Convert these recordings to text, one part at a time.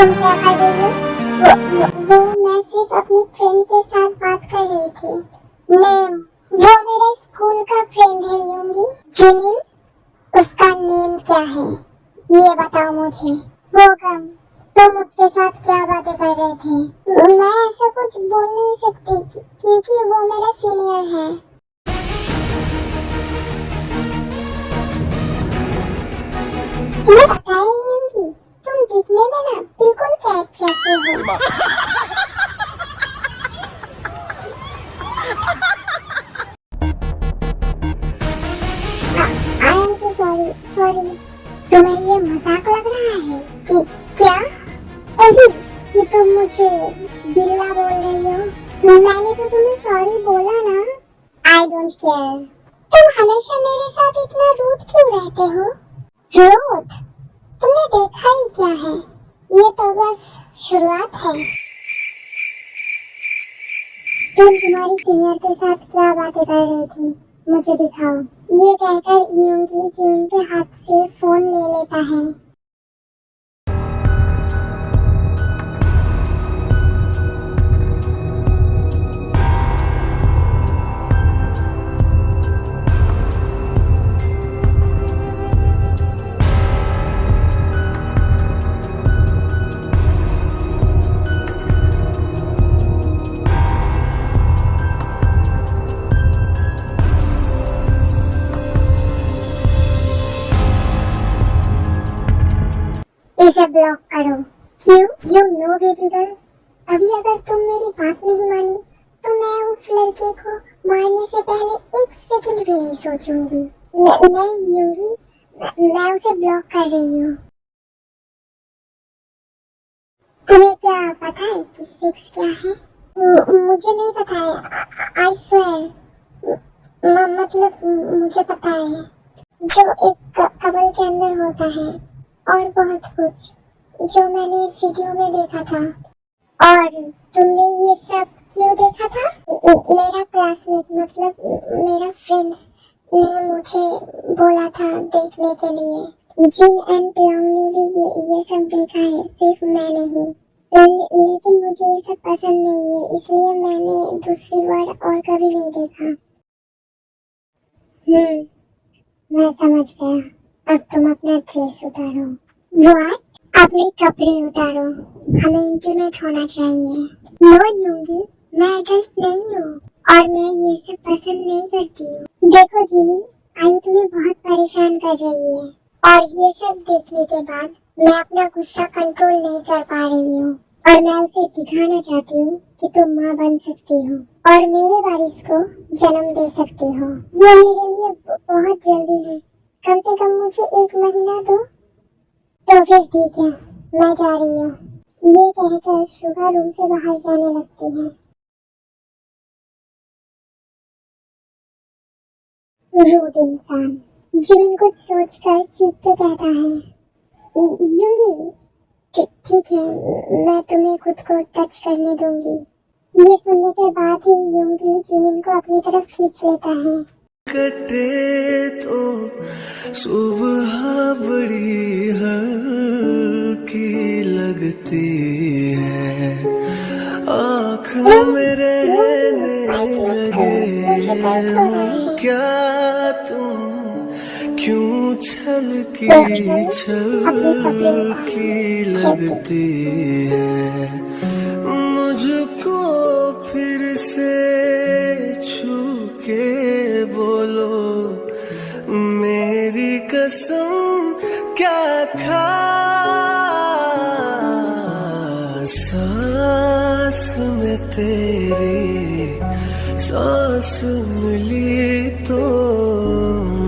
तुम क्या कर रही हो? वो मैं सिर्फ अपनी फ्रेंड के साथ बात कर रही थी। नेम, वो मेरे स्कूल का फ्रेंड है यूंगी। जिमिन, उसका नेम क्या है ये बताओ मुझे। बोगम, तुम उसके साथ क्या बातें कर रहे थे? मैं ऐसा कुछ बोल नहीं सकती क्योंकि वो मेरा सीनियर है। तुम्हें पता है यूंगी, तुम दिखने में ना बिल्कुल कैट जैसे हो। I am so sorry sorry. तुम्हें ये मजाक लग रहा है कि क्या? यही कि तुम मुझे बिल्ला बोल रही हो। मैंने तो तुम्हें सॉरी बोला ना। I don't care. तुम हमेशा मेरे साथ इतना रूड क्यों रहते हो? रूड? तुमने देखा ही क्या है? ये तो बस शुरुआत है। तुम तुम्हारी सीनियर के साथ क्या बातें कर रही थी? मुझे दिखाओ। ये कहकर यूंगी जिमिन के हाथ से फोन ले लेता है। इसे ब्लॉक करो। क्यों? यू नो बेबी गर्ल, अभी अगर तुम मेरी बात नहीं मानी तो मैं उस लड़के को मारने से पहले एक सेकंड भी नहीं सोचूंगी। नहीं यूंगी, मैं उसे ब्लॉक कर रही हूँ। तुम्हें क्या पता है कि सेक्स क्या है? मुझे नहीं पता है। आई स्वेयर, मतलब मुझे पता है। जो एक कमल के अंदर होता है और बहुत कुछ जो मैंने वीडियो में देखा था। और तुमने ये सब क्यों देखा था? मेरा क्लासमेट मतलब मेरा फ्रेंड्स ने मुझे बोला था देखने के लिए। जिन एंड प्योंग ने भी ये सब देखा है, सिर्फ मैं नहीं। लेकिन मुझे ये सब पसंद नहीं है, इसलिए मैंने दूसरी बार और कभी नहीं देखा। मैं समझ गया। अब तुम अपना ड्रेस उतारो। व्हाट? अपने कपड़े उतारो, हमें इंटीमेट होना चाहिए। नो यूंगी, मैं अडल्ट नहीं हूँ और मैं ये सब पसंद नहीं करती हूँ। देखो जिमी, आयु तुम्हें बहुत परेशान कर रही है और ये सब देखने के बाद मैं अपना गुस्सा कंट्रोल नहीं कर पा रही हूँ और मैं उसे दिखाना चाहती हूँ कि तुम माँ बन सकती हो और मेरे वारिस को जन्म दे सकती हो। ये मेरे लिए बहुत जल्दी है, कम से कम मुझे 1 महीना दो। तो फिर ठीक है, मैं जा रही हूँ। ये कहकर शुभा रूम से बाहर जाने लगती है। रूड इंसान, जिमिन कुछ सोचकर चीख के कहता है, यूंगी ठीक है, मैं तुम्हें खुद को टच करने दूंगी। ये सुनने के बाद ही यूंगी जिमिन को अपनी तरफ खींच लेता है। कटे तो सुबह बड़ी हल्की लगती है, आँख में रहने लगे हो क्या तुम, क्यों छलकी लगती है, मुझको फिर से छू के बोलो मेरी कसम क्या सांस में तेरी सांस मिली तो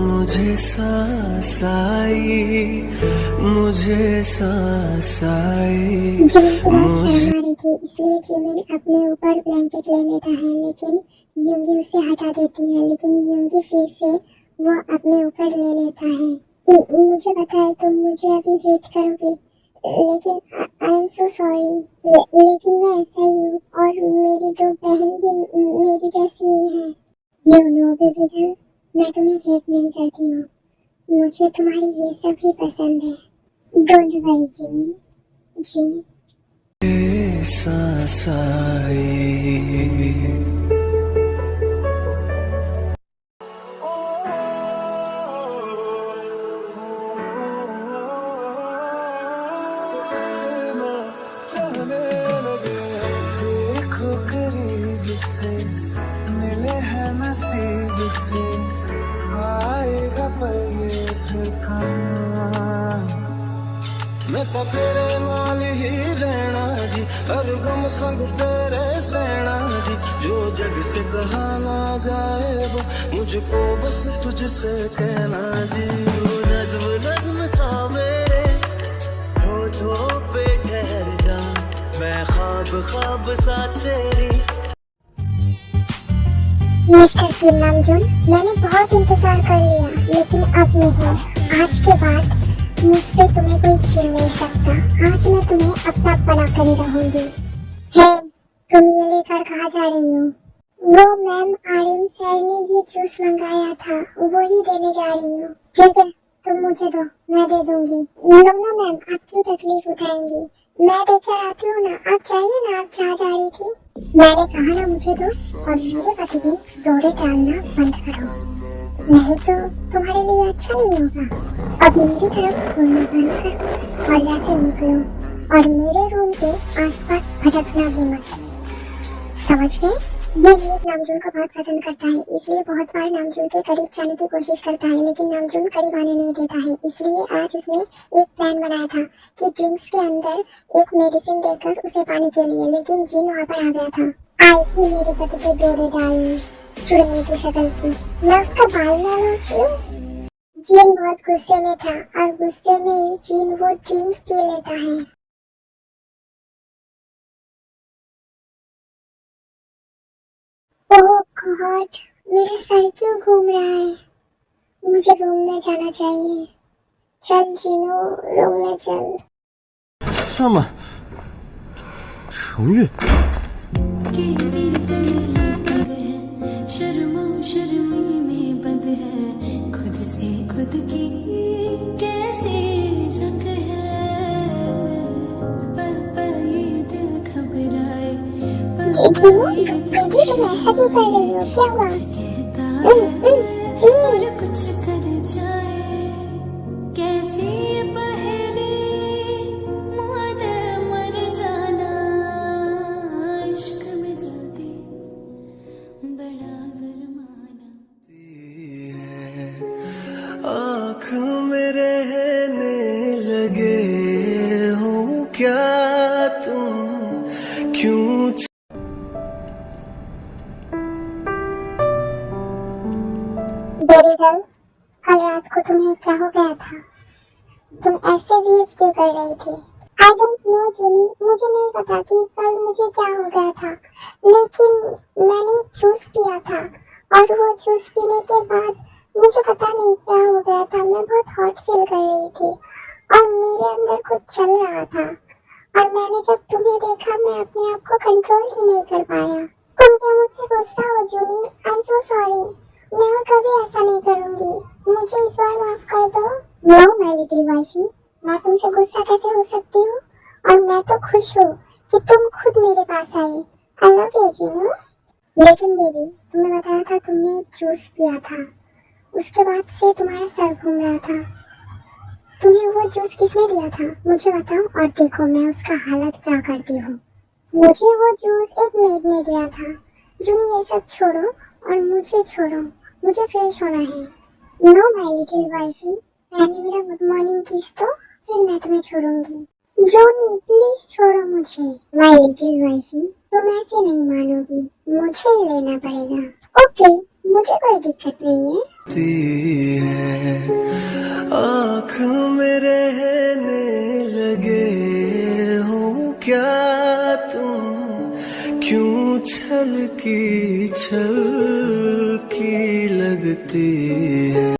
मुझे सांस आई, मुझे सांस आई। इसलिए जिमिन अपने ऊपर ब्लैंकेट ले लेता है, लेकिन यूंगी उसे हटा देती है। लेकिन यूंगी फिर से वो अपने ऊपर ले लेता है। मुझे पता है तुम मुझे अभी हेट करोगे, लेकिन आई एम सो सॉरी। लेकिन मैं ऐसा ही हूँ और मेरी जो बहन भी मेरी जैसी ही है। यू नो बेबी गर्ल, मैं तुम्हें हेट नहीं करती हूँ, मुझे तुम्हारी ये सब ही पसंद है। Don't worry Jimin. जिमिन सांस आई। देखो करीब से मिले हैं नसीब से, आएगा पल ये फिर कहाँ। मैं तो तेरे नाल ही रहना जी, हर गम संग तेरे सहना जी। जो जग से कहा ना जाए वो मुझको बस तुझसे कहना जी। वो नज्म नज्म सा मेरे होठों पे ठहर जा, मैं ख्वाब ख्वाब सा तेरी। मिस्टर किम नामजून, मैंने बहुत इंतजार कर लिया, लेकिन अब नहीं। आज के बाद मुझसे तुम्हें कोई छीन नहीं सकता। आज मैं तुम्हें अपना बना कर ही रहूंगी। हे, तुम ये लेकर कहाँ जा रही हो? वो मैम आरिम सर ने ये जूस मंगाया था, वो ही देने जा रही हूँ। ठीक है, तुम मुझे दो, मैं दे दूंगी। नो नो मैम, आप क्यों तकलीफ उठाएंगी? मैं देकर आती हूँ ना, आप चाहिए ना, आप जहाँ जा रही थी। मैंने कहा ना मुझे दो, और मेरे पति भी दौड़े डालना बंद करो, नहीं तो तुम्हारे लिए अच्छा नहीं होगा। अब मेरी तरफ घूमना बंद करो और यहाँ से निकलो, और मेरे रूम के आसपास भटकना भी मत। समझ गए? ये मेघ नामजून को बहुत पसंद करता है, इसलिए बहुत बार नामजून के करीब जाने की कोशिश करता है, लेकिन नामजून करीब आने नहीं देता है। इसलिए आज उसने एक प्लान बनाया था कि ड्रिंक्स के अंदर एक मेडिसिन देकर उसे पाने के लिए, लेकिन जिन वहाँ पर आ गया था। आई थी मेरे पति पे डोरे डालने, चुड़ैल की शक्ल की। मैं उसका बाल ना नोचूं? जिन बहुत गुस्से में था, और गुस्से में ही जिन वो ड्रिंक पी लेता है। ओह गॉड, मेरा सर क्यों घूम रहा है? मुझे रूम में जाना चाहिए। चल जीनू, रूम में चल। 算吧，程月， शर्मो शर्मी में बंद है, खुद से खुद की कैसी जंग है। पल पल ये दिल घबराए, पल जीनू, पल ये दिल बेबी तुम ऐसा क्यों कर रही हो? क्या हुआ? कहता है और कुछ कर जाए। कैसी ये पहेली, मुझ मर जाना, इश्क में जल्दी बड़ा जुर्माना। आँख में रहने लगे हो क्या तुम, क्यों बेबी गर्ल, कल रात को तुम्हें क्या हो गया था? तुम ऐसे बिहेव क्यों कर रही थी? आई डोंट नो जूनी, मुझे नहीं पता कि कल मुझे क्या हो गया था, लेकिन मैंने जूस पिया था, और वो जूस पीने के बाद मुझे पता नहीं क्या हो गया था। मैं बहुत हॉट फील कर रही थी, और मेरे अंदर कुछ चल रहा था, और मैंने जब तुम्हें देखा, मैं अपने आप को कंट्रोल ही नहीं कर पाया। तुम क्या मुझसे गुस्सा हो जूनी? आई एम सो सॉरी, मैं और कभी ऐसा नहीं करूंगी, मुझे इस बार माफ कर दो। नो माय लिटिल वाइफी, मैं तुमसे गुस्सा कैसे हो सकती हूँ? और मैं तो खुश हूँ कि तुम खुद मेरे पास आई। I love you Jinu. लेकिन बेबी, तुमने बताया था तुमने एक जूस पिया था, उसके बाद से तुम्हारा सर घूम रहा था। तुम्हें वो जूस किसने दिया था? मुझे बताओ, और देखो मैं उसका हालत क्या करती हूँ। मुझे वो जूस एक मेड ने दिया था। जूनी, ये सब छोड़ो और मुझे छोड़ो, मुझे फ्रेश होना है। नो माय लिटिल वाइफी, पहले मेरा गुड मॉर्निंग किस दो, फिर मैं तुम्हें छोड़ूंगी। जूनी प्लीज छोड़ो मुझे। माय लिटिल वाइफी, तुम ऐसे नहीं मानोगी, मुझे ही लेना पड़ेगा। ओके, मुझे कोई दिक्कत नहीं है। आँख में रहने लगे हो क्या तुम, क्यों छल की लगती है।